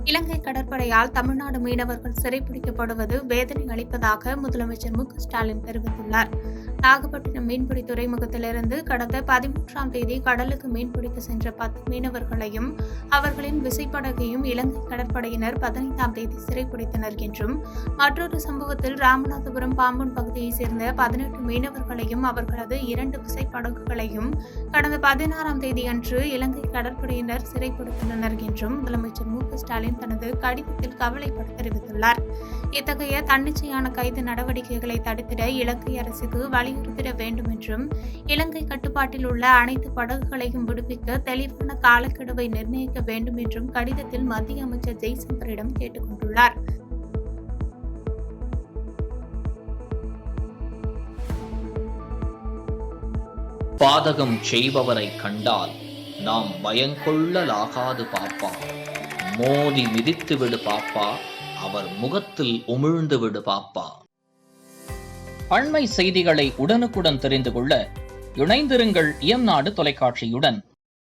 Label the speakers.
Speaker 1: இலங்கை கடற்படையால் தமிழ்நாடு மீனவர்கள் சிறைப்பிடிக்கப்படுவது வேதனை அளிப்பதாக முதலமைச்சர் மு.க.ஸ்டாலின் தெரிவித்துள்ளார். நாகப்பட்டினம் மீன்பிடி துறைமுகத்திலிருந்து கடந்த 13ஆம் தேதி கடலுக்கு மீன்பிடிக்க சென்ற 10 மீனவர்களையும் அவர்களின் விசைப்படகையும் இலங்கை கடற்படையினர் 15ஆம் தேதி சிறைப்பிடித்தனர் என்றும், மற்றொரு சம்பவத்தில் ராமநாதபுரம் பாம்பன் பகுதியைச் சேர்ந்த 18 மீனவர்களையும் அவர்களது 2 விசைப்படகுகளையும் கடந்த 16ஆம் தேதி அன்று இலங்கை கடற்படையினர் சிறைப்பிடித்துள்ளனர் என்றும் முதலமைச்சர் மு.க.ஸ்டாலின் தனது கடிதத்தில் கவலைப்பட தெரிவித்துள்ளார். இத்தகைய தன்னிச்சையான கைது நடவடிக்கைகளை தடுத்திட இலங்கை அரசுக்கு வலியுறுத்திட வேண்டும் என்றும், இலங்கை கட்டுப்பாட்டில் உள்ள அனைத்து படகுகளையும் விடுவிக்க தெளிவான காலக்கெடுவை நிர்ணயிக்க வேண்டும் என்றும் கடிதத்தில் மத்திய அமைச்சர் ஜெய்சங்கரிடம் கேட்டுக் கொண்டுள்ளார்.
Speaker 2: பாதகம் செய்பவரை கண்டால் நாம் பயங்கொள்ளலாகாது பாப்பா, மோதி மிதித்து விடு பாப்பா, அவர் முகத்தில் உமிழ்ந்து விடு பாப்பா. அண்மை செய்திகளை உடனுக்குடன் தெரிந்து கொள்ள இணைந்திருங்கள் இயம்நாடு தொலைக்காட்சியுடன்.